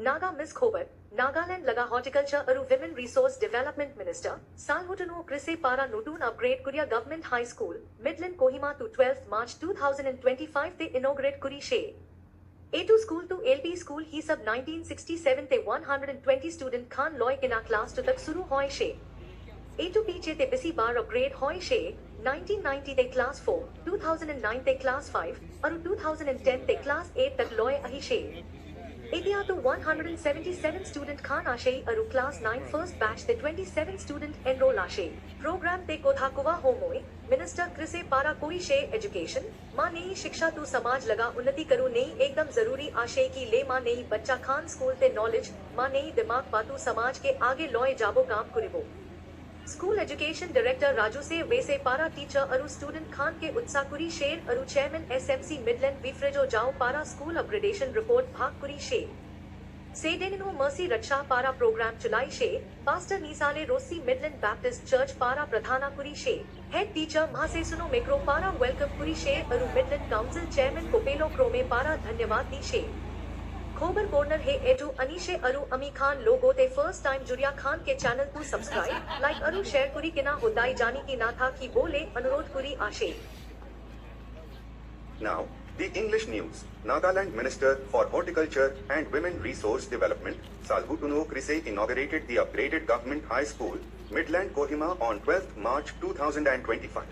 Naga Miss Govt, Nagaland Laga Horticulture Aru Women Resource Development Minister, Salhoutuonuo Kruse para Nutun Upgrade Kuria Government High School, Midland Kohima to 12th March 2025 They Inaugurate Kuri She. A2 School to LP School He Sub 1967 Te 120 Student Khan Loy Kina Class to Tak Suru Hoy She. A2 Piche Te Bisi Bar Upgrade Hoy She, 1990 Te Class 4, 2009 Te Class 5, Aru 2010 Te Class 8 Tak Loy Ahi She. India to 177 student Khan Ashe Aru class 9 first batch the 27 student enroll Ashe. Program te Kodhakuva Homoy, Minister Kruse para koi she education, माँ नई शिक्षा तू समाज लगा उन्नति करू नई एकदम जरूरी आशे की ले माँ नई बच्चा खान स्कूल ते नॉलेज, माँ नई दिमाग पातू समाज के आगे लॉय जाबो काम कुरिबो. स्कूल एजुकेशन डायरेक्टर राजू से वैसे पारा टीचर अरु स्टूडेंट खान के उत्साकुरी शेर अरु चेयरमैन एसएमसी मिडलैंड विफ्रेजो जाओ पारा स्कूल अपग्रेडेशन रिपोर्ट भाग कुरी शे. सेडेनिनो मर्सी रक्षा पारा प्रोग्राम चुलाई शे, pastor Nisale Rosi Midland Baptist Church पारा प्रधाना कुरी शे, हेड टीचर महासेसुनो मेक्रो पारा वेलकम कुरी शे अरु Midland council chairman Kopelo Krome पारा धन्यवाद दी शे. खोबर कॉर्नर है एटू अनीशे अरु अमी खान लोगो ते फर्स्ट टाइम जुड़िया खान के चैनल तू सब्सक्राइब लाइक अरु शेयर कुरी के ना होताई जानी की ना था कि बोले अनुरोध कुरी आशे. Now, the English news. Nagaland Minister for Horticulture and Women Resource Development, Salhoutuonuo Kruse inaugurated the upgraded Government High School, Midland Kohima on 12th March 2025.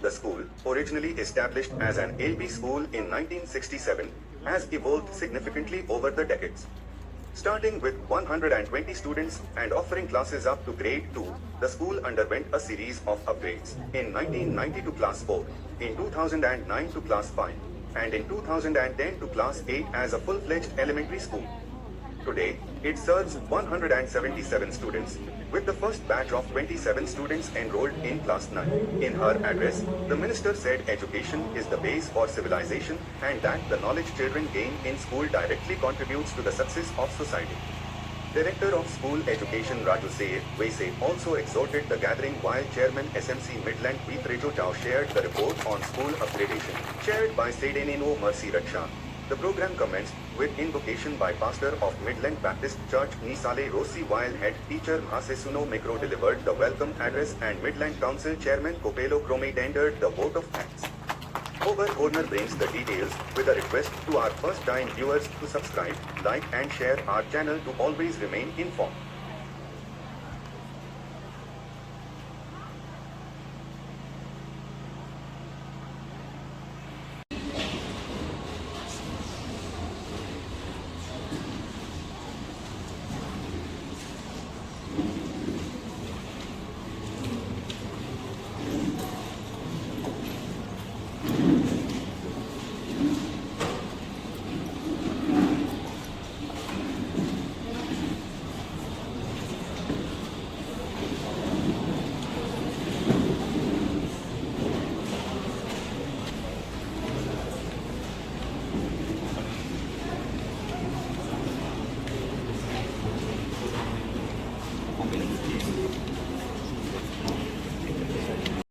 The school, originally established as an LP school in 1967, has evolved significantly over the decades. Starting with 120 students and offering classes up to grade 2, the school underwent a series of upgrades. In 1990 to class 4, in 2009 to class 5, and in 2010 to class 8 as a full-fledged elementary school. Today, it serves 177 students, with the first batch of 27 students enrolled in class 9. In her address, the minister said education is the base for civilization and that the knowledge children gain in school directly contributes to the success of society. Director of School Education Raju Vaise also exhorted the gathering while Chairman SMC Midland Vitrejo Chao shared the report on school upgradation, chaired by Sedenino Mercy Raksha. The program commenced with invocation by Pastor of Midland Baptist Church Nisale Rossi while head teacher Masesuno Micro delivered the welcome address and Midland Council Chairman Kopelo Krome tendered the vote of thanks. Over Corner brings the details with a request to our first-time viewers to subscribe, like and share our channel to always remain informed.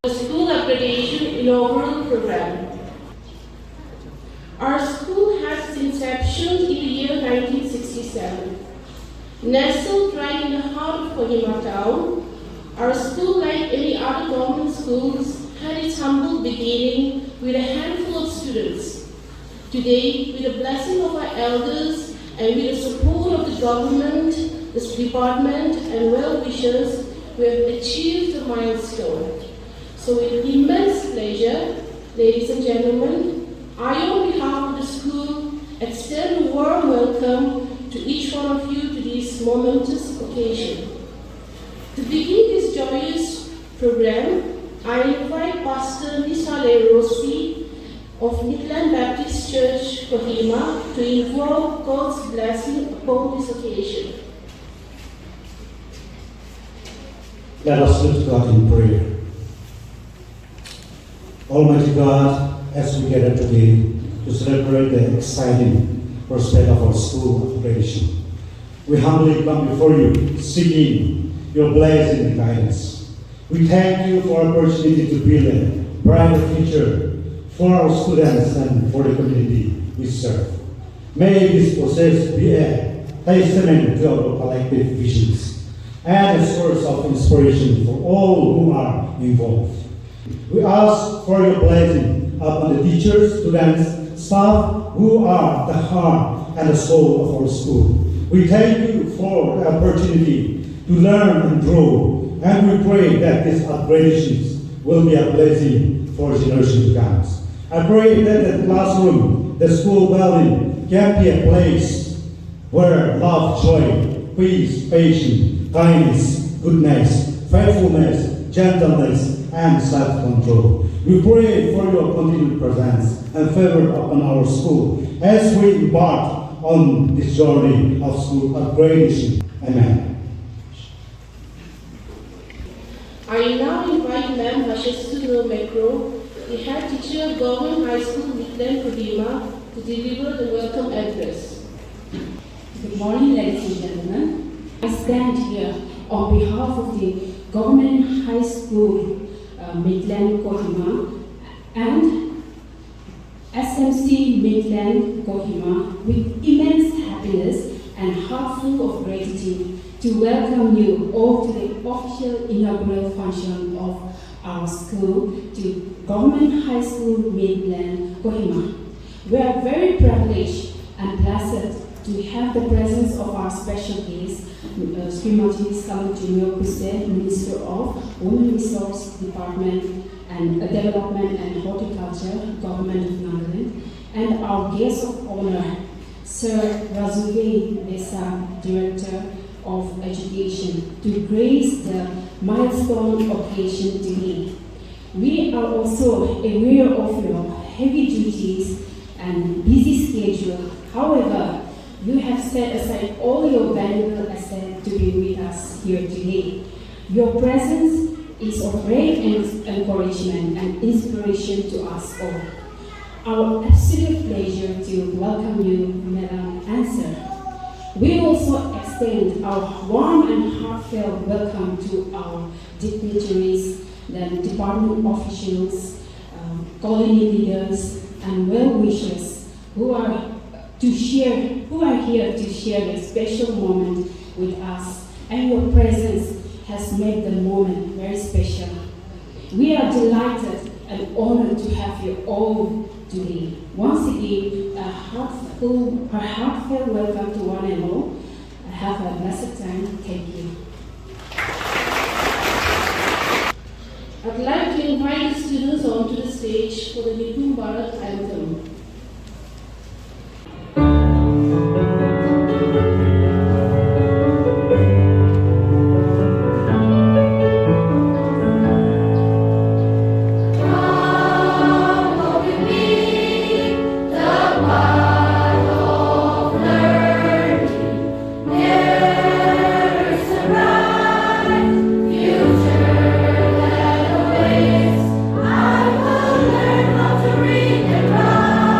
The School Accreditation Inaugural Program. Our school has its inception in the year 1967. Nestled right in the heart of Kohima town, our school, like any other government schools, had its humble beginning with a handful of students. Today, with the blessing of our elders and with the support of the government, the department, and well-wishers, we have achieved a milestone. So with immense pleasure, ladies and gentlemen, I on behalf of the school extend a warm welcome to each one of you to this momentous occasion. To begin this joyous program, I invite Pastor Nisale Rossi of Midland Baptist Church, Kohima, to invoke God's blessing upon this occasion. Let us look to God in prayer. Almighty God, as we gather today to celebrate the exciting prospect of our school upgradation, we humbly come before you, seeking your blessing and guidance. We thank you for our opportunity to build a brighter future for our students and for the community we serve. May this process be a testament to our collective visions, and a source of inspiration for all who are involved. We ask for your blessing upon the teachers, students, staff who are the heart and the soul of our school. We thank you for the opportunity to learn and grow, and we pray that these upgradations will be a blessing for generations to come. I pray that the classroom, the school building, can be a place where love, joy, peace, patience, kindness, goodness, faithfulness, gentleness, and self-control. We pray for your continued presence and favor upon our school as we embark on this journey of school upgradation. Amen. I now invite Ma'am Salhoutuonuo Kruse, the head teacher of Govt High School Midland Kohima, to deliver the welcome address. Good morning, ladies and gentlemen. I stand here on behalf of the Govt High School Midland Kohima and SMC Midland Kohima with immense happiness and heart full of gratitude to welcome you all to the official inaugural function of our school to Govt High School Midland Kohima. We are very privileged and blessed to have the presence of our special guest, Minister Salhoutuonuo Kruse, Minister of Women Resource Department and Development and Horticulture, Government of Nagaland, and our guest of honor, Sir Razuve Desa, Director of Education, to grace the milestone occasion today. We are also aware of your heavy duties and busy schedule. However, you have set aside all your valuable assets to be with us here today. Your presence is of great encouragement and inspiration to us all. Our absolute pleasure to welcome you, Madam Answer. We also extend our warm and heartfelt welcome to our dignitaries, the department officials, colony leaders, and well-wishers who are here to share the special moment with us, and your presence has made the moment very special. We are delighted and honored to have you all today. Once again, a heartfelt welcome to one and all. Have a blessed time. Thank you. I'd like to invite the students onto the stage for the Nipun Bharat Anthem. I will learn how to read and write.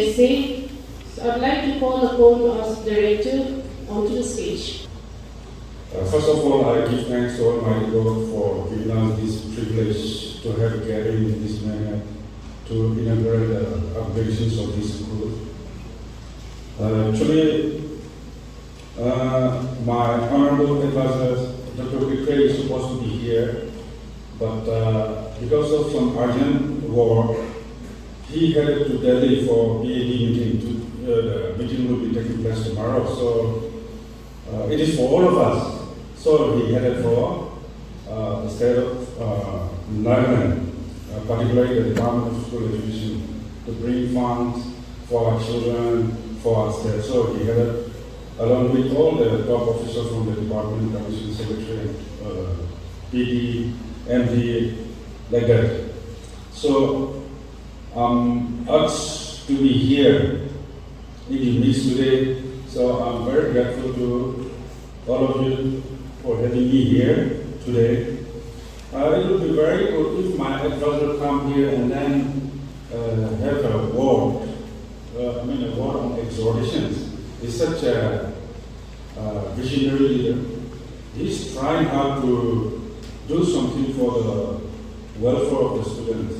essay. So I'd like to call upon our director onto the stage. First of all, I give thanks to Almighty God for giving us this privilege to have gathering in this manner to inaugurate the operations of this school. Today, my honorable advisor, Dr. Kruse, is supposed to be here, but because of some urgent work, he headed to Delhi for PAD meeting. The meeting will be taking place tomorrow, so it is for all of us. So he headed for the state of Nagaland, particularly the Department of School Education, to bring funds for our children, for our state. So he headed along with all the top officials from the department, commission secretary, PD, MD, like that. So us to be here in the midst today. So I'm very grateful to all of you for having me here today. It would be very good if my advisor come here and then have a word, a word on exhortations. He's such a visionary leader. He's trying hard to do something for the welfare of the students.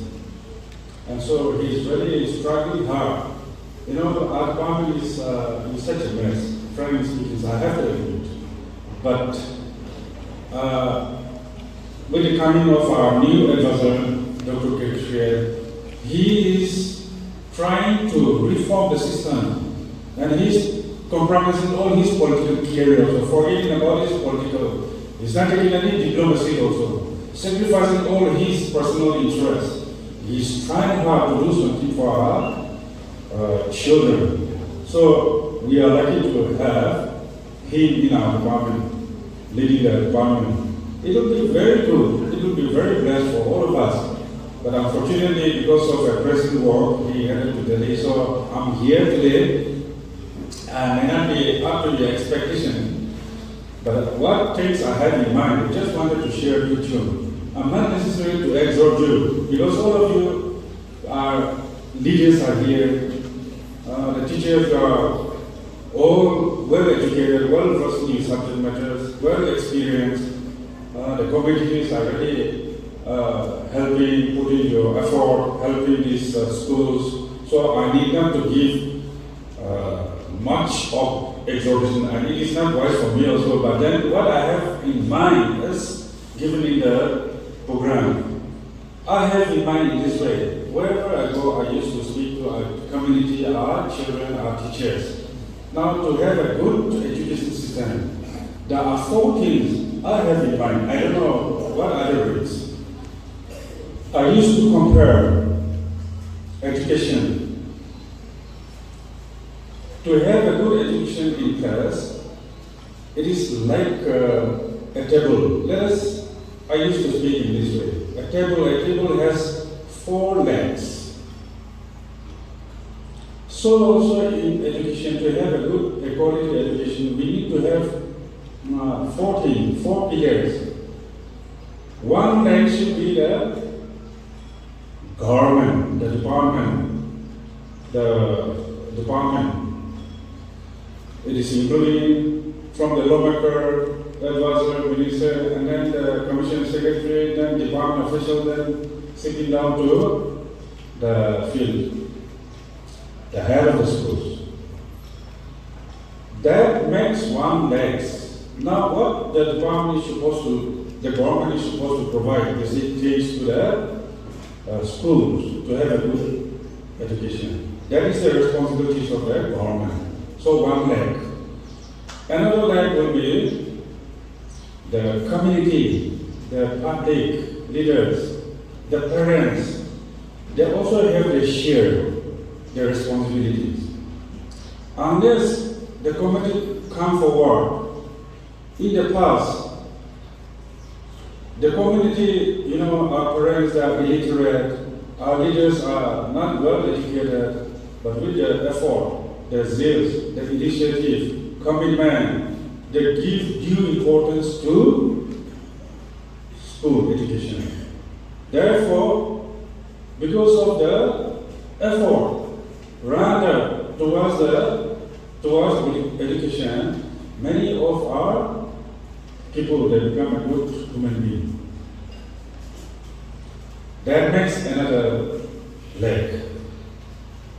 And so he's really struggling hard. You know, our department is such a mess. Frankly speaking, I have to admit. But with the coming of our new advisor, Dr. Kruse, he is trying to reform the system, and he's compromising all his political career, so forgetting about his political. He's not taking any diplomacy also, sacrificing all his personal interests. He's trying hard to do something for our children. So we are lucky to have him in our department, leading the department. It will be very good. It will be very blessed for all of us. But unfortunately, because of a pressing work, he headed to Delhi. So I'm here today. I may not be up to the expectation, but what things I had in mind, I just wanted to share with you. I'm not necessary to exhort you, because all of you are leaders are here. The teachers are all well educated, well versed in subject matters, well experienced. The communities are really helping, putting your effort, helping these schools. So I need not to give much of exhortation, and it is not wise for me also. But then what I have in mind is given in the program. I have in mind in this way. Wherever I go, I used to speak to our community, our children, our teachers. Now, to have a good education system, there are 4 things I have in mind. I don't know what other ways. I used to compare education. To have a good education in class, it is like a table. I used to speak in this way. A table has 4 legs. So also in education, to have a good quality education, we need to have 4 pillars. One leg should be the government, the department. It is including from the lawmaker, advisor, minister, and then the commission secretary, then department official, then sitting down to the field, the head of the schools. That makes one leg. Now, what the government is supposed to provide is it takes to the schools to have a good education. That is the responsibilities of the government. So one leg. Another leg will be the community, the public leaders, the parents. They also have to share their responsibilities. Unless the community come forward, in the past, the community, our parents are illiterate, our leaders are not well educated, but with the effort, the zeal, the initiative, commitment, they give due importance to school education. Therefore, because of the effort Rather, towards education, many of our people, they become a good human being. That makes another leg.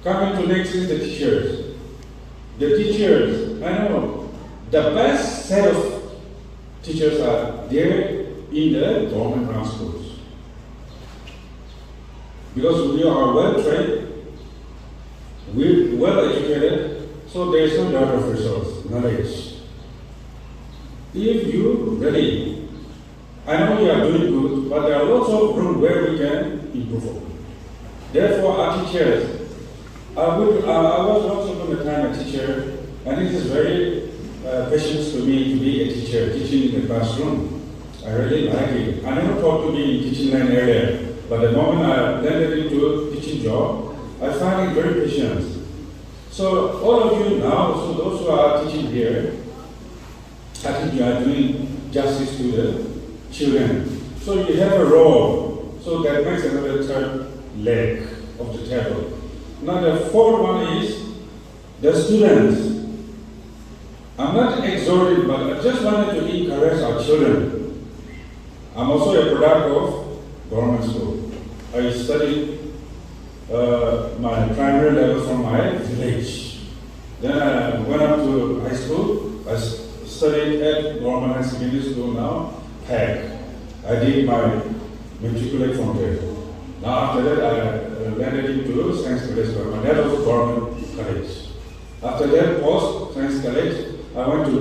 Coming to next is the teachers. The teachers, I know, the best set of teachers are there in the government run schools. Because we are well trained, we're well educated, so there is no doubt of resource, knowledge. If you really, I know you are doing good, but there are lots of room where we can improve. Therefore, our teachers, I was once upon a time a teacher, and it is very precious to me to be a teacher, teaching in the classroom. I really like it. I never thought to be in teaching line earlier, but the moment I landed into a teaching job, I find it very precious. So all of you now, so those who are teaching here, I think you are doing justice to the children. So you have a role, so that makes another third leg of the table. Now the fourth one is the students. I'm not exhorting, but I just wanted to encourage our children. I'm also a product of government school. I studied my primary level from my village. Then I went up to high school. I studied at government high secondary school now, PAG. I did my matriculate from there. Now after that, I landed into Science College, but that was government college. After that, post Science College, I went to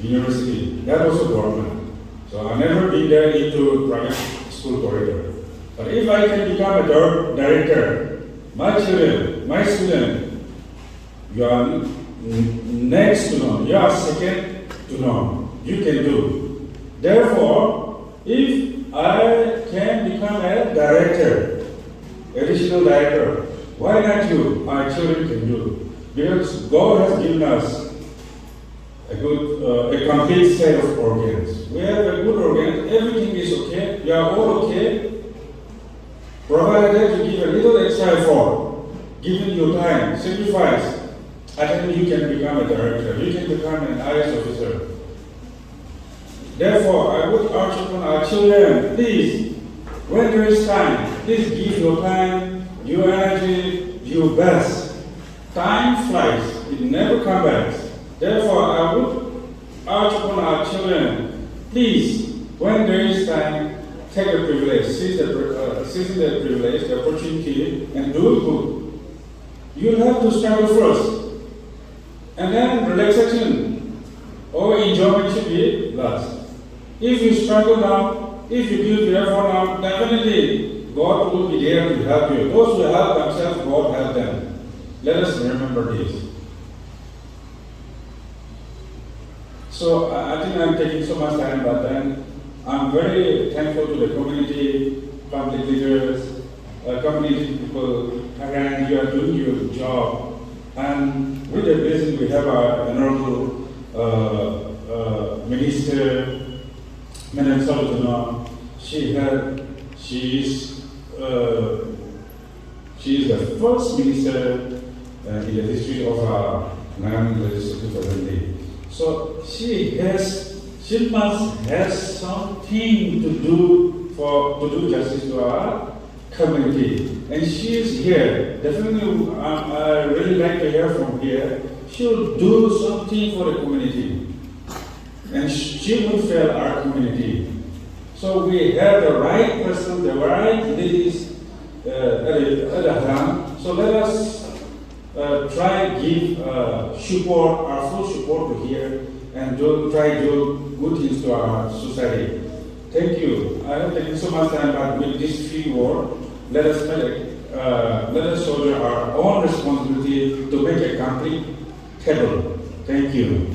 University. That was a government. So I've never been there into private school corridor. But if I can become a director, my children, my student, you are next to none. You are second to none. You can do. Therefore, if I can become a director, additional director, why not you? Our children can do. Because God has given us a complete set of organs. We have a good organ, everything is okay, we are all okay, provided that you give a little extra effort, giving your time, sacrifice, I think you can become a director, you can become an IAS officer. Therefore, I would urge upon our children, please, when there is time, please give your time, your energy, your best. Time flies, it never comes back. Therefore, I would urge upon our children, please, when there is time, take the privilege, seize the privilege, the opportunity, and do it good. You have to struggle first, and then relaxation or enjoyment should be last. If you struggle now, if you give the effort now, definitely God will be there to help you. Those who help themselves, God help them. Let us remember this. So I think I'm taking so much time, but then I'm very thankful to the community, public leaders, community people, and you are doing your job. And with the blessing, we have our honorable Minister Salhoutuonuo. She is the first minister in the history of our Nagaland Legislative Assembly. So she must have something to do justice to our community, and she is here. Definitely, I really like to hear from here. She will do something for the community, and she will fail our community. So we have the right person, the right ladies at the hand. So let us try give support, our full support to here, and try to do good things to our society. Thank you. I have taken so much time, but with this few words, let us shoulder our own responsibility to make a complete table. Thank you.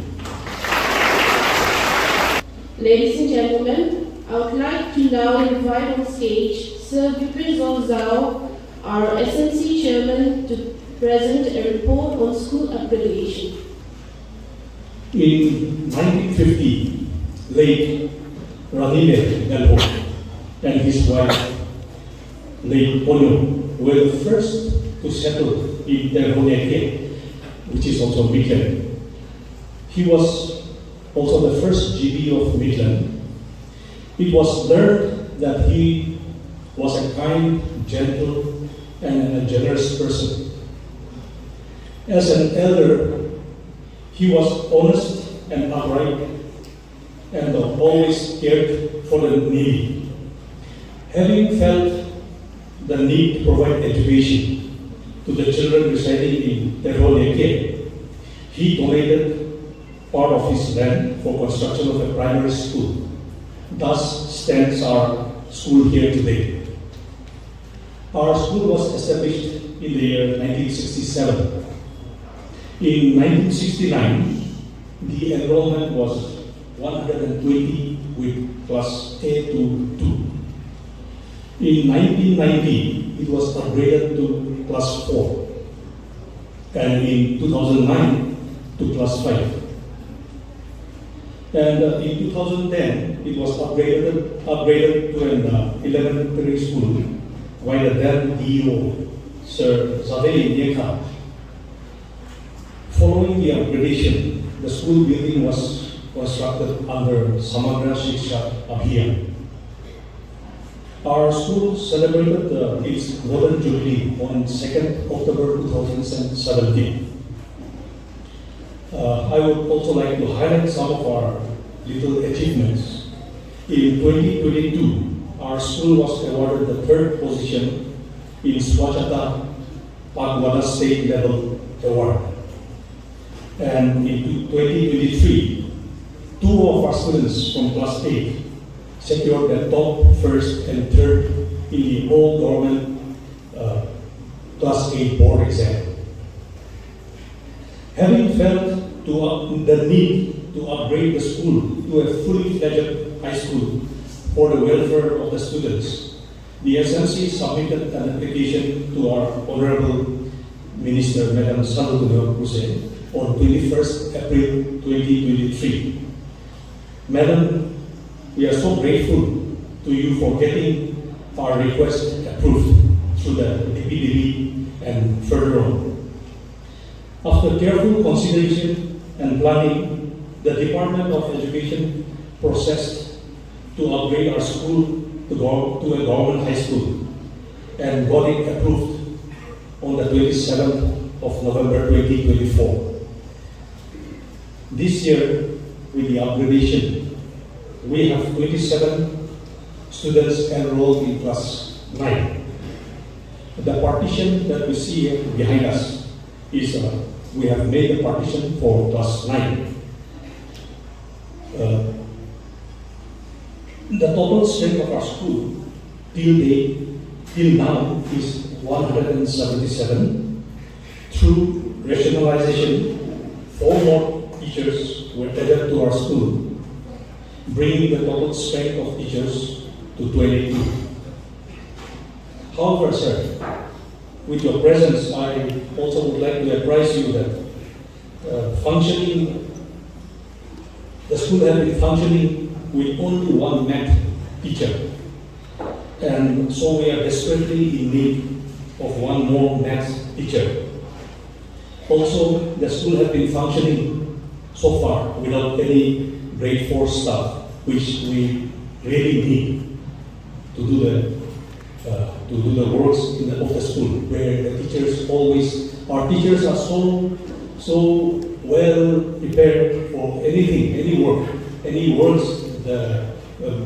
Ladies and gentlemen, I would like to now invite on stage Sir Vipin Zhao, our SNC chairman, to present a report on school accreditation. In 1950, late Radhine Galho and his wife, late Ponyo, were the first to settle in Inauguration, which is also Midland. He was also the first GB of Midland. It was learned that he was a kind, gentle, and a generous person. As an elder, he was honest and upright, and always cared for the needy. Having felt the need to provide education to the children residing in Inauguration, he donated part of his land for construction of a primary school. Thus stands our school here today. Our school was established in the year 1967. In 1969, the enrollment was 120 with class A to 2. In 1990, it was upgraded to class 4. And in 2009, to class 5. And in 2010, it was upgraded to an elementary school by the then DO, Sir Zaveli Nyeka. Following the upgradation, the school building was constructed under Samagra Shiksha Abhiyan. Our school celebrated its Golden Jubilee on 2nd October 2017. I would also like to highlight some of our little achievements. In 2022, our school was awarded the 3rd position in Swachhata Pagwada State Level Award. And in 2023, 2 of our students from class 8 secured the top 1st and 3rd in the whole government class 8 board exam. Having felt the need to upgrade the school to a fully fledged high school for the welfare of the students, the SMC submitted an application to our Honorable Minister Minister Salhoutuonuo Kruse on 21st April 2023. Madam, we are so grateful to you for getting our request approved through the DPDB and further on. After careful consideration and planning, the Department of Education processed to upgrade our school to a government high school and got it approved on the 27th of November 2024. This year, with the upgradation, we have 27 students enrolled in class 9. The partition that we see here behind us is we have made the partition for class 9. The total strength of our school till now is 177. Through rationalization, 4 more teachers were added to our school, bringing the total strength of teachers to 22. However, sir, with your presence, I also would like to apprise you that the school has been functioning with only 1 math teacher. And so we are desperately in need of 1 more math teacher. Also, the school has been functioning so far without any grade 4 staff, which we really need to do the works of the school, where the teachers our teachers are so well prepared for anything, any works,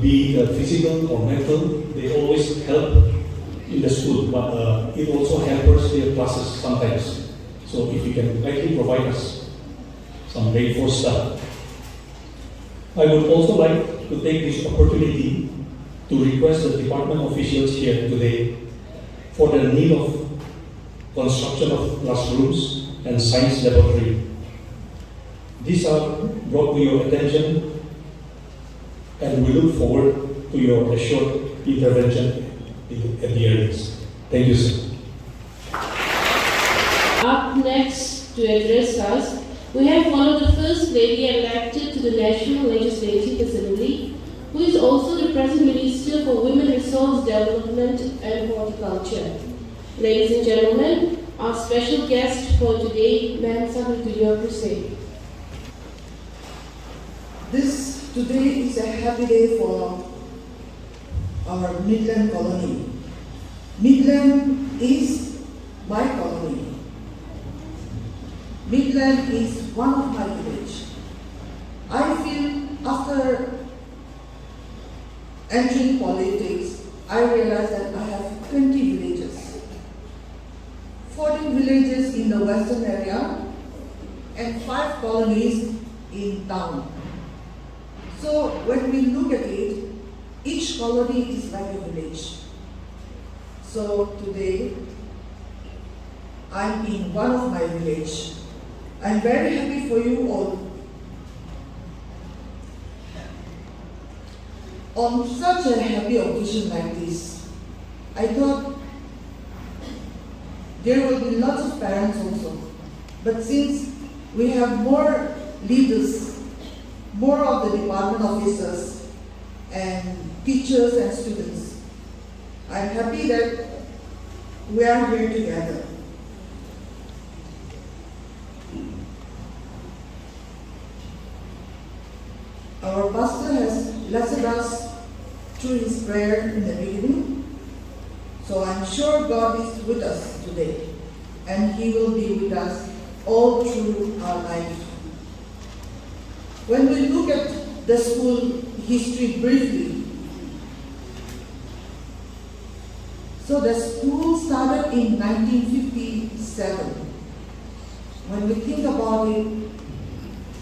be it physical or mental, they always help in the school, but it also hampers their classes sometimes. So if you can kindly provide us some grade 4 staff. I would also like to take this opportunity to request the department officials here today for the need of construction of classrooms and science laboratory. These are brought to your attention, and we look forward to your assured intervention at the earliest. Thank you, sir. Up next to address us, we have one of the First Lady elected to the National Legislative Assembly, who is also the present Minister for Women Resource Development and Horticulture. Ladies and gentlemen, our special guest for today, Minister Salhoutuonuo Kruse. Today is a happy day for our Midland colony. Midland is my colony. Midland is one of my village. I feel after entering politics, I realized that I have 20 villages. 14 villages in the western area and 5 colonies in town. So when we look at it, each colony is like a village. So today, I'm in one of my village. I'm very happy for you all. On such a happy occasion like this, I thought there will be lots of parents also. But since we have more leaders, more of the department officers and teachers and students, I'm happy that we are here together. Our pastor has blessed us through his prayer in the beginning, so I'm sure God is with us today, and he will be with us all through our life. When we look at the school history briefly, so the school started in 1957. When we think about it,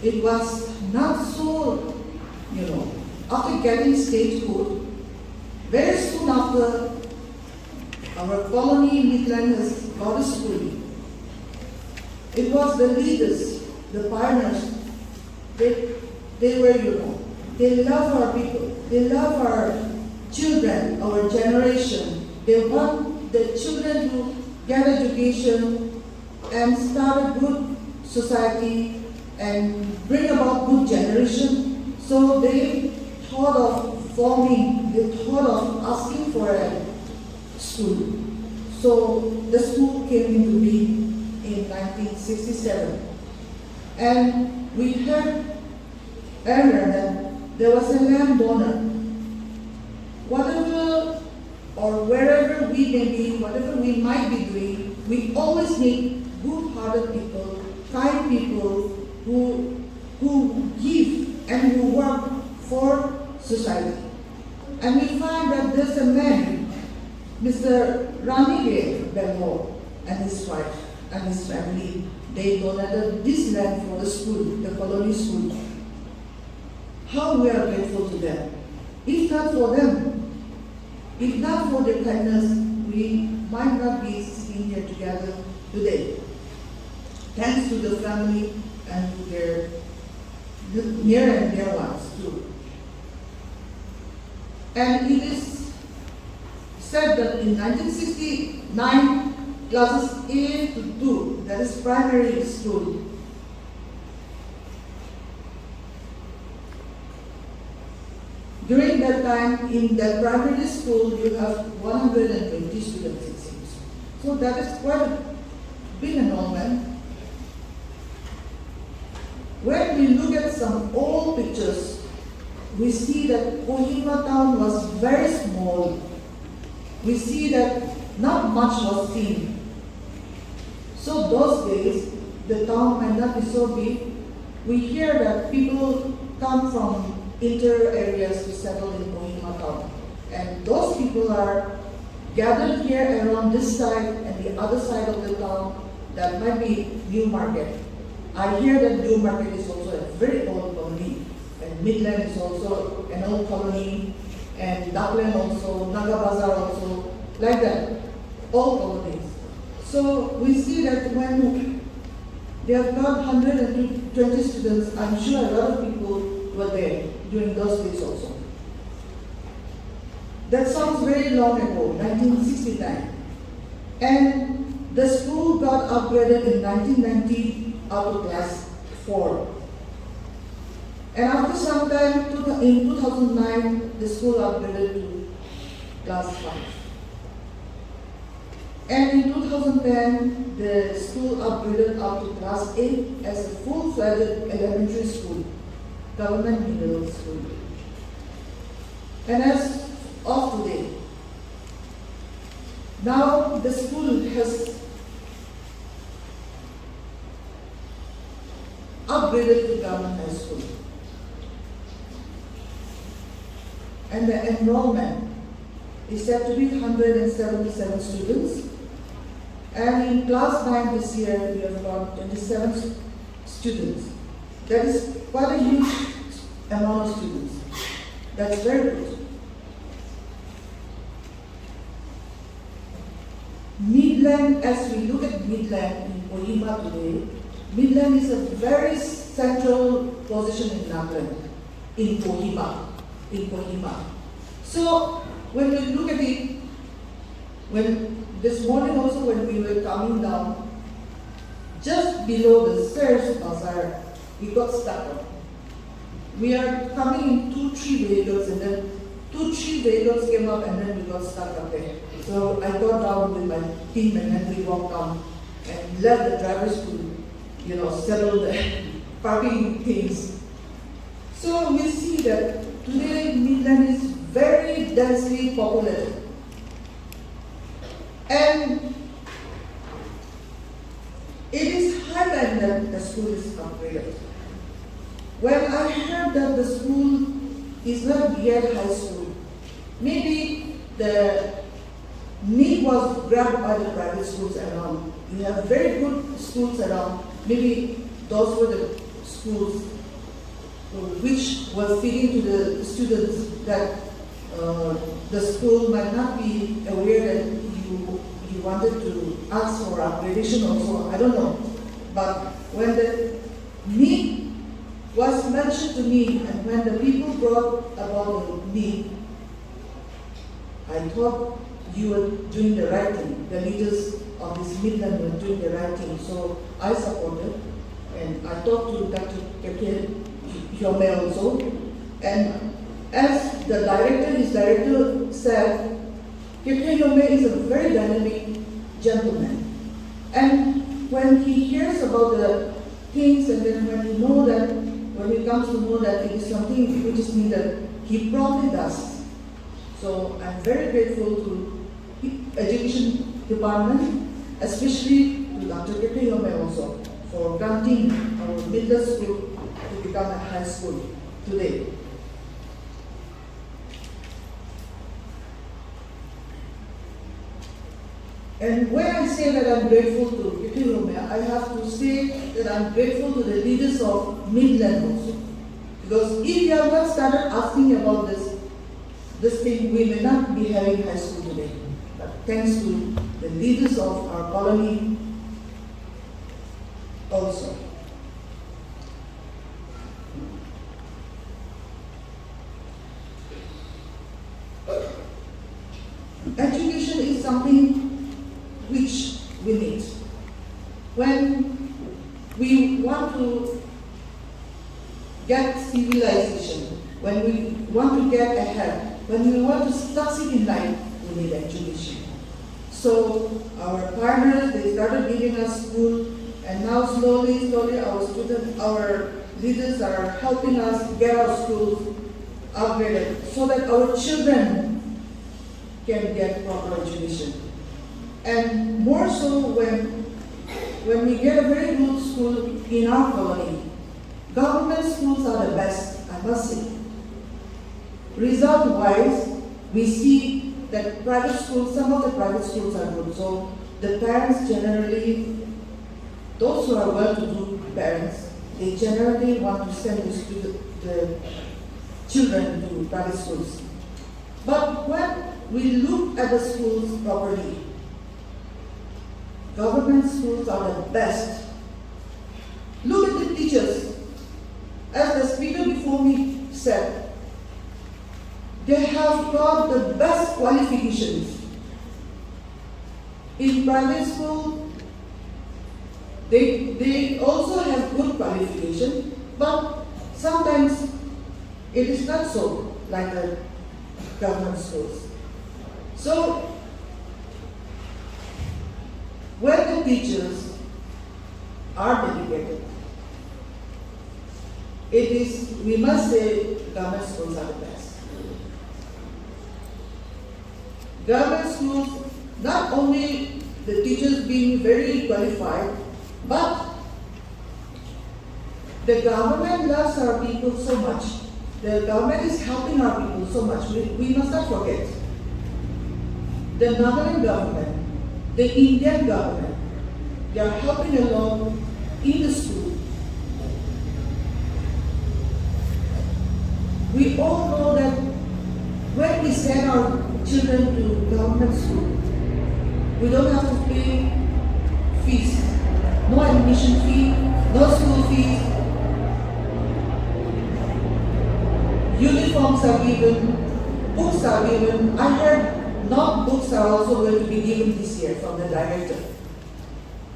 it was not so, after getting statehood, very soon after, our colony Midland has got a school. It was the leaders, the pioneers, they were, they love our people, they love our children, our generation. They want the children to get education and start a good society and bring about good generation. So they thought of forming, they thought of asking for a school. So the school came into being in 1967. And we heard earlier that there was a landowner. Whatever or wherever we may be, whatever we might be doing, we always need good-hearted people, kind people who give and who work for society. And we find that there's a man, Mr. Ramige Belmore, and his wife and his family. They donated this land for the school, the colony school. How we are grateful to them. If not for them, if not for their kindness, we might not be sitting here together today. Thanks to the family and to their near and dear ones too. And it is said that in 1969, classes A to 2, that is primary school, during that time, in that primary school, you have 120 students, it seems. So that is quite a big enrollment. When we look at some old pictures, we see that Kohima town was very small. We see that not much was seen. So those days, the town might not be so big. We hear that people come from inter areas to settle in Kohima town. And those people are gathered here around this side and the other side of the town. That might be New Market. I hear that New Market is also a very old colony. And Midland is also an old colony. And Nagaland also, Nagabazar also, like that. All colonies. So we see that when they have got 120 students, I'm sure a lot of people were there during those days also. That sounds very long ago, 1969. And the school got upgraded in 1990 up to class 4. And after some time, in 2009, the school upgraded to class 5. And in 2010, the school upgraded up to class 8 as a full-fledged elementary school, government middle school. And as of today, now the school has upgraded to government high school. And the enrollment is said to be 177 students. And in class 9 this year, we have got 27 students. That is quite a huge amount of students. That's very good. Midland, as we look at Midland in Kohima today, Midland is a very central position in Nagaland, in Kohima. So when we look at it, when this morning also when we were coming down, just below the stairs bazaar, we got stuck up. We are coming in 2-3 vehicles, and then 2-3 vehicles came up, and then we got stuck up there. So I got down with my team, and then we walked down and left the drivers to, settle the parking things. So we see that today Midland is very densely populated. And it is high time that the school is upgraded. When I heard that the school is not yet high school, maybe the need was grabbed by the private schools around. You have very good schools around. Maybe those were the schools which were feeding to the students that the school might not be aware that you wanted to ask for upgradation also, I don't know. But when the need was mentioned to me, and when the people brought about the need, I thought you were doing the right thing. The leaders of this Midland were doing the right thing. So I supported, and I talked to Dr. Hyome also. And as the director, his director said, Hyome is a very dynamic gentleman. And when he hears about the things, and then when he comes to know that it is something which is needed, he promptly does. So I'm very grateful to the Education Department, especially to Dr. Hyome also, for granting our middle school to become a high school today. And when I say that I'm grateful to Hyome, I have to say that I'm grateful to the leaders of Midland also. Because if you have not started asking about this thing, we may not be having high school today. But thanks to the leaders of our colony also. Education is something which we need. When we want to get civilization, when we want to get ahead, when we want to succeed in life, we need education. So our partners, they started giving us school, and now slowly our leaders are helping us get our schools upgraded so that our children can get proper education. And more so when we get a very good school in our colony. Government schools are the best, I must say. Result-wise, we see that private schools, some of the private schools are good. So the parents generally, those who are well-to-do parents, they generally want to send the children to private schools. But when we look at the schools properly, government schools are the best. Look at the teachers. As the speaker before me said, they have got the best qualifications. In private school, they also have good qualification, but sometimes it is not so like the government schools. So when the teachers are dedicated, we must say government schools are the best. Government schools, not only the teachers being very qualified, but the government loves our people so much. The government is helping our people so much. We must not forget. The Nagaland government, the Indian government, they are helping along in the school. We all know that when we send our children to government school, we don't have to pay fees. No admission fee, no school fees. Uniforms are given, books are given. I heard books are also going to be given this year from the director.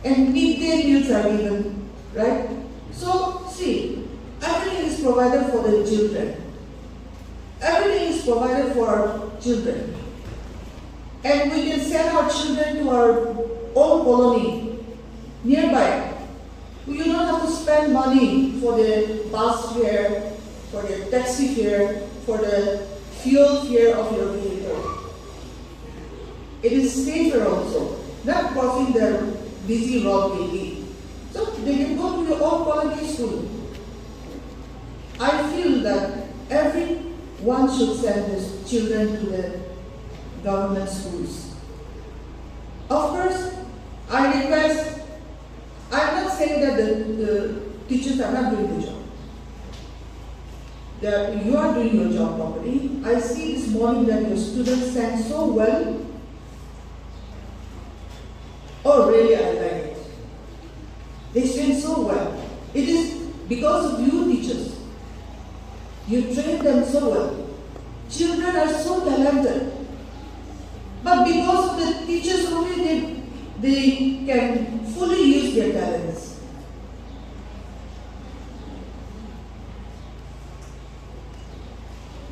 And midday meals are given, right? So, see, everything is provided for the children. Everything is provided for our children. And we can send our children to our own colony nearby. You don't have to spend money for the bus fare, for the taxi fare, for the fuel fare of your vehicle. It is safer also, not crossing the busy road daily. So they can go to your own quality school. I feel that everyone should send his children to the government schools. Of course, I request, I'm not saying that the teachers are not doing the job. That you are doing your job properly. I see this morning that your students sang so well. Oh, really, I like it. They sang so well. It is because of you, teachers. You train them so well. Children are so talented. But because of the teachers only, they can fully use their talents.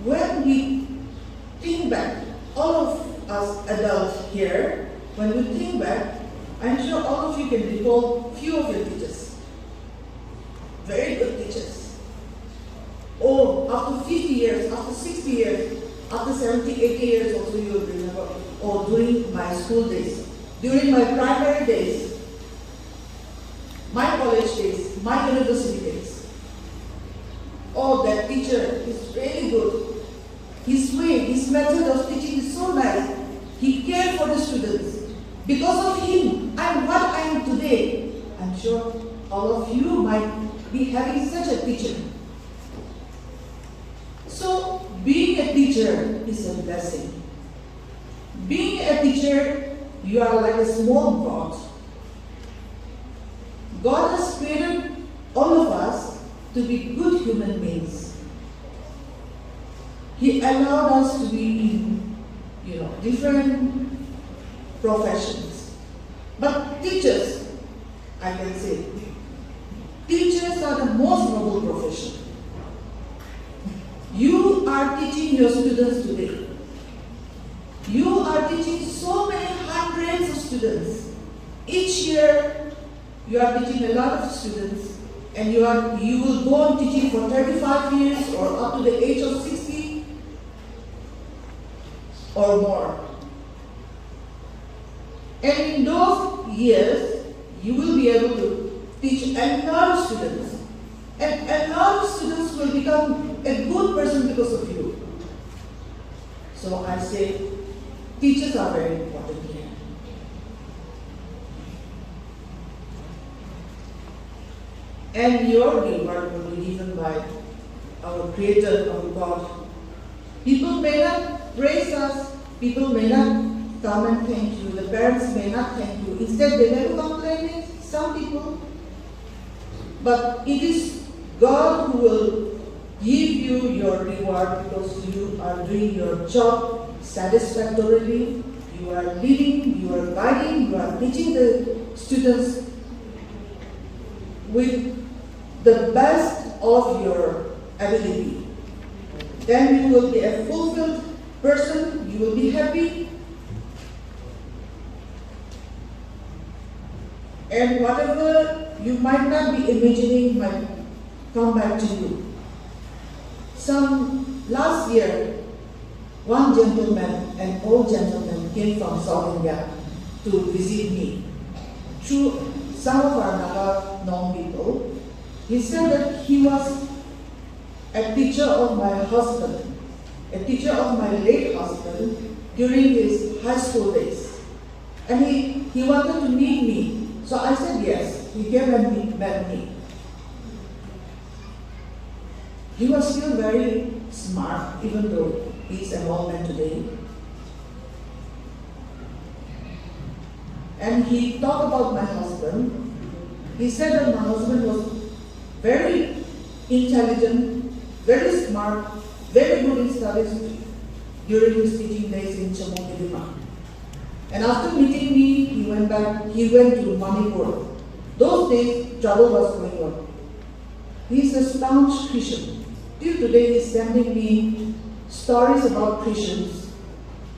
When we think back, all of us adults here, when we think back, I'm sure all of you can recall few of your teachers. Very good teachers. Oh, after 50 years, after 60 years, after 70, 80 years also you will remember. Oh, during my school days, during my primary days, my college days, my university days. Oh, that teacher is really good. His way, his method of teaching is so nice. He cared for the students. Because of him, I'm what I am today. I'm sure all of you might be having such a teacher. So, being a teacher is a blessing. Being a teacher, you are like a small God. God has created all of us to be good human beings. He allowed us to be in, different professions. But teachers, I can say, teachers are the most noble profession. You are teaching your students today. You are teaching so many hundreds of students. Each year, you are teaching a lot of students, and you will go on teaching for 35 years or up to the age of 60 or more. And in those years, you will be able to teach a lot of students. And a lot of students will become a good person because of you. So I say, teachers are very important here. And your reward will be given by our Creator, our God. People may not praise us, people may not come and thank you, the parents may not thank you. Instead, they never complain, some people. But it is God who will give you your reward because you are doing your job satisfactorily. You are leading, you are guiding, you are teaching the students with the best of your ability. Then you will be a fulfilled person, you will be happy. and whatever you might not be imagining might come back to you. Last year, one gentleman, an old gentleman, came from South India to visit me. Through some of our Naga known people, he said that he was a teacher of my husband, a teacher of my late husband during his high school days. And he wanted to meet me. So I said yes. He came and met me. He was still very smart, even though he's an old man today. And he talked about my husband. He said that my husband was very intelligent, very smart, very good in studies during his teaching days in School Midland. And after meeting me, he went to Manipur. Those days, trouble was going on. He's a staunch Christian. Till today, he's sending me stories about Christians,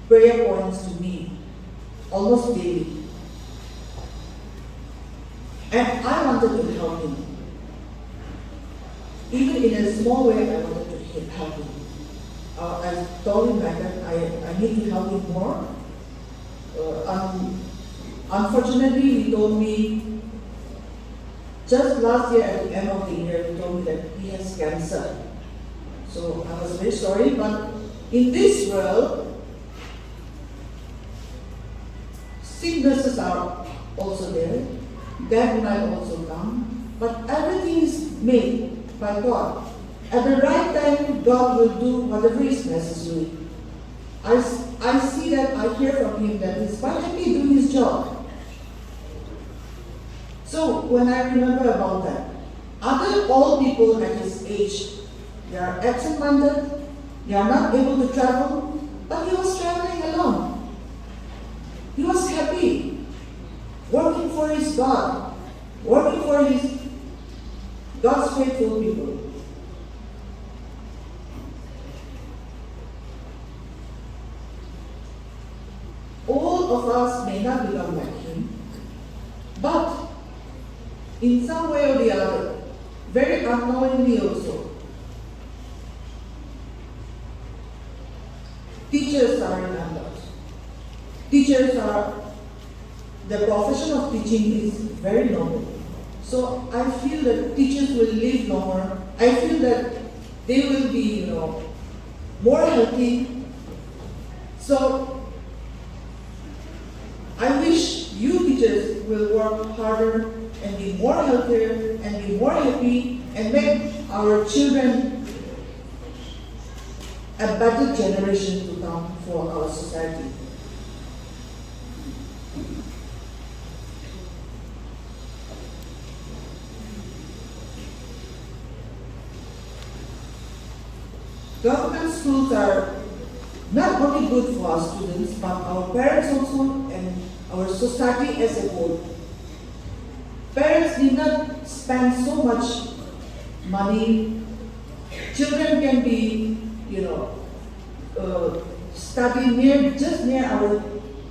prayer points to me, almost daily. And I wanted to help him. Even in a small way, I wanted to help him. I told him that I need to help him more. Unfortunately, he told me, just last year at the end of the year, he told me that he has cancer. So I was very sorry, but in this world, sicknesses are also there. Death might also come, but everything is made by God. At the right time, God will do whatever is necessary. I see that, I hear from him that he's quite happy doing his job. So when I remember about that, other old people at his age, they are absent-minded, they are not able to travel, but he was traveling alone. He was happy, working for his God, working for his God's faithful people. All of us may not become like him, but in some way or the other, very unknowingly also, teachers are remembered. The profession of teaching is very noble. So I feel that teachers will live longer. I feel that they will be, more healthy. So I wish you teachers will work harder and be more healthier and be more happy and make our children a better generation to come for our society. Government schools are not only good for our students, but our parents also and our society as a whole. Parents need not spend so much money. Children can be, study just near our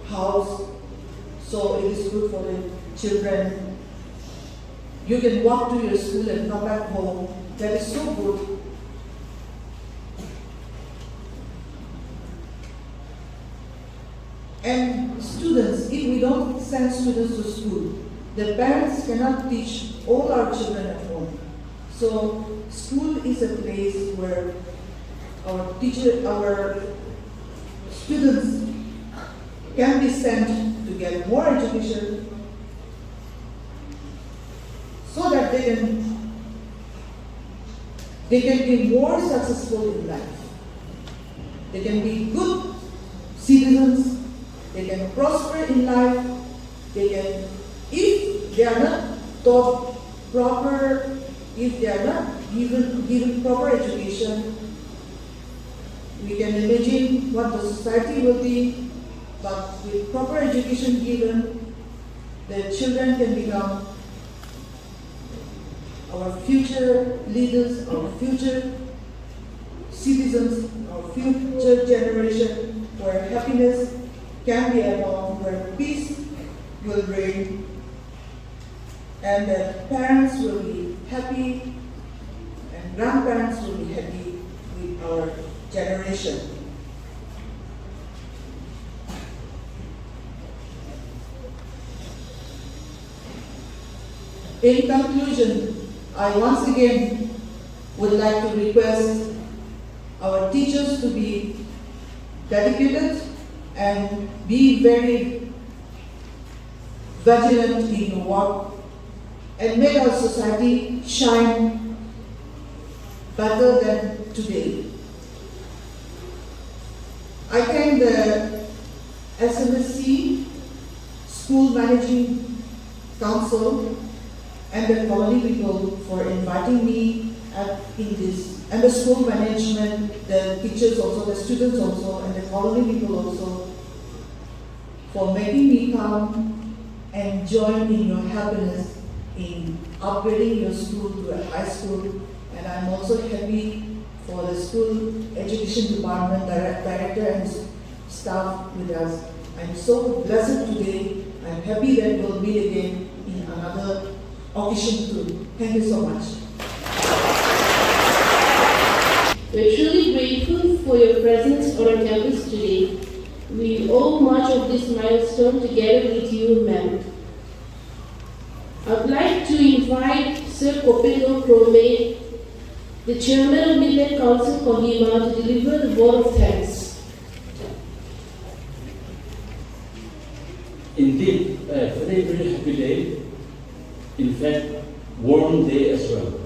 house, so it is good for the children. You can walk to your school and come back home. That is so good. And students, if we don't send students to school, the parents cannot teach all our children at home. So school is a place where our students can be sent to get more education so that they can be more successful in life. They can be good citizens. They can prosper in life. They can, if they are not taught proper, if they are not given proper education, we can imagine what the society will be. But with proper education given, the children can become our future leaders, our future citizens, our future generation, where happiness can be abound, where peace will reign, and the parents will be happy and grandparents will be happy with our generation. In conclusion, I once again would like to request our teachers to be dedicated and be very vigilant in your work and make our society shine better than today. I thank the SMSC School Managing Council and the colony people for inviting me in this, and the school management, the teachers also, the students also, and the colony people also, for making me come and join in your happiness in upgrading your school to a high school. And I'm also happy for the school education department director and staff with us. I'm so blessed today. I'm happy that we'll meet again in another occasion too. Thank you so much. We're truly grateful for your presence on our campus today. We owe much of this milestone together with you, ma'am. I'd like to invite Sir Kopilo Krome, the Chairman of Midland Council Kohima, to deliver the vote of thanks. Indeed, a very, very happy day. In fact, warm day as well.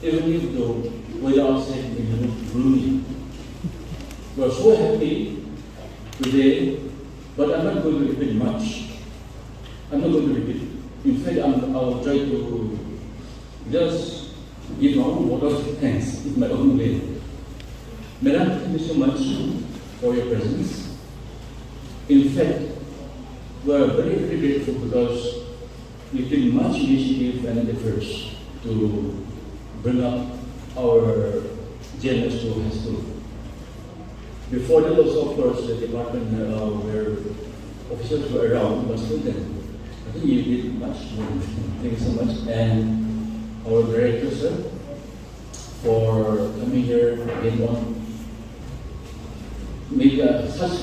Even if the weather outside is a little gloomy. We are so happy today, but I'm not going to repeat much. I'm not going to repeat. In fact, I'll try to just give my own vote of thanks in my own way. Madam, thank you so much for your presence. In fact, we are very, very grateful because you took much initiative and efforts to bring up our GMS to high school. Before that also, of course, the department where officers were around was students. I think you did much more. Thank you so much. And our director, sir, for coming here again on maybe such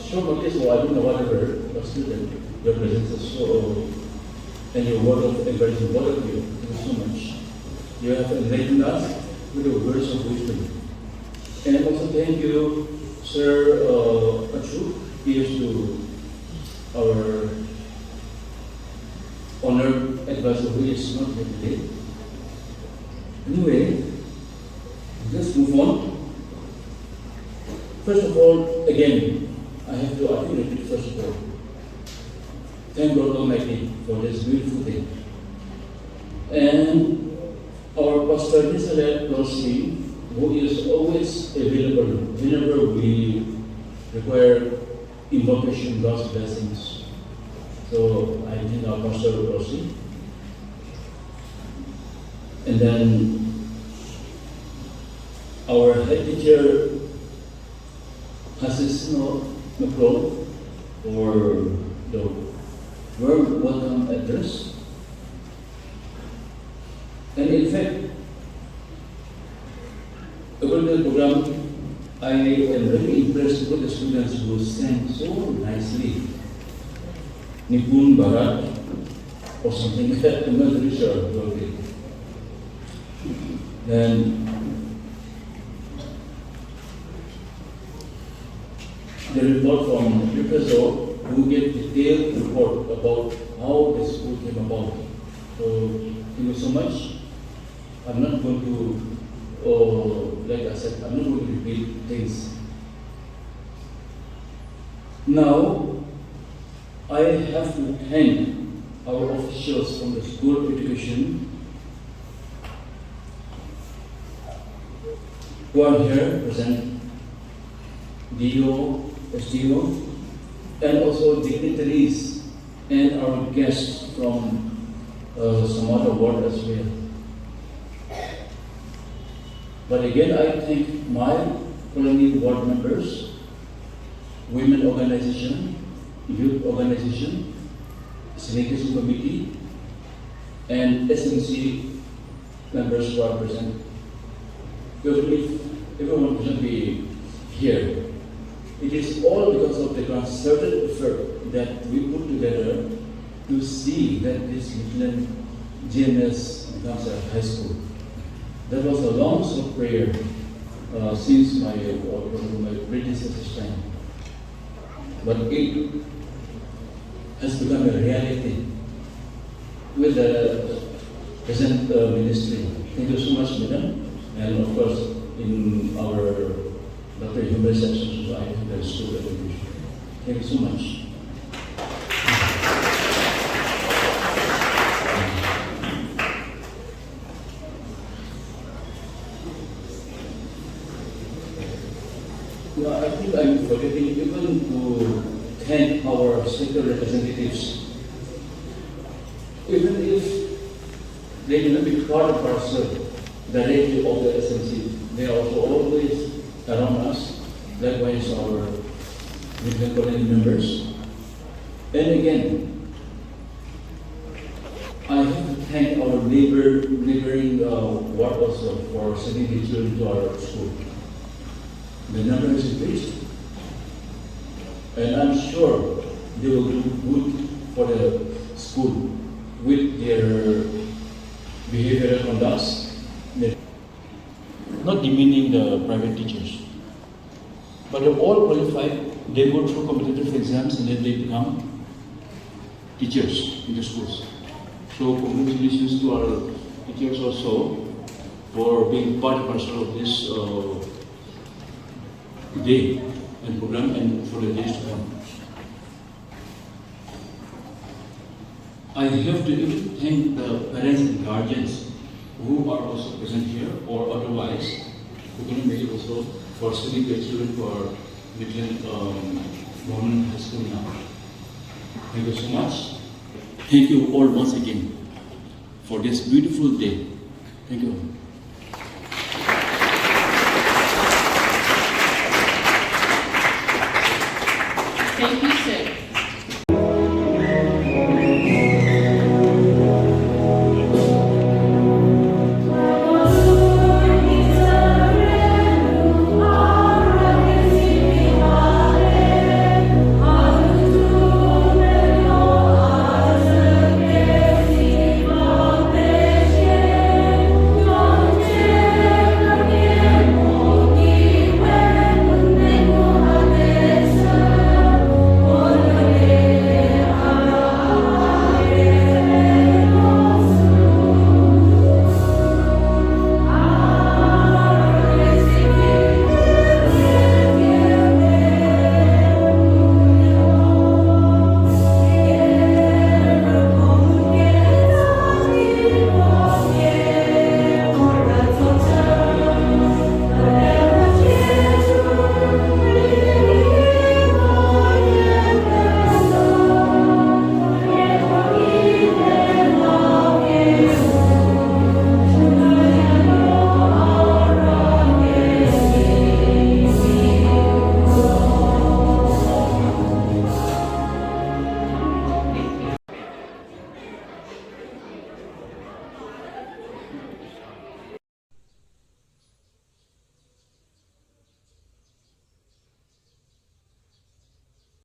short notice, or I don't know whatever, but student, your presence is so, and your word of encouragement, both of you, thank you so much. You have enlightened us with the words of wisdom. And also thank you, Sir Achu, here's to our honored advisor who is not here today. Anyway, let's move on. First of all, again, I have to repeat first of all. Thank God Almighty for this beautiful day. And our Pastor Minister Salhoutuonuo Kruse, who is always available whenever we require invocation, God's blessings. So I thank our Pastor Kruse. And then our head teacher, Hasisno Macron, for the warm welcome address. And in fact, according to the program, I am really impressed with the students who sang so nicely. Nipun Barat or something like that, I'm not really sure about it. Then the report from Professor who gave detailed report about how the school came about. So thank you so much. I'm not going to, like I said, I'm not going to repeat things. Now, I have to thank our officials from the school education who are here present, DO, SDO, and also dignitaries and our guests from some other ward as well. But again, I thank my colony ward members, women organization, youth organization, sanitation committee, and SMC members who are present. Because if everyone couldn't be here, it is all because of the concerted effort that we put together to see that this Midland GMS becomes a high school. That was a long sought prayer since my predecessor's time. But it has become a reality with the present ministry. Thank you so much, Madam. And of course, in our Dr. Human sections, I have the school education. Thank you so much. I think I'm forgetting even to thank our state representatives. Even if they may not be part of parcel directly of the SMC, they are also always around us. Likewise, our Midland Kohima members. And again, I have to thank our neighboring ward also for sending the children to our school. The number has increased, and I'm sure they will do good for the school with their behavioral conducts. Not demeaning the private teachers, but they're all qualified. They go through competitive exams and then they become teachers in the schools. So congratulations to our teachers also for being part and parcel of this day and program and for the days to come. I have to even thank the parents and guardians who are also present here or otherwise who couldn't make it also for sending their children to our Midland Government High School now. Thank you so much. Thank you all once again for this beautiful day. Thank you.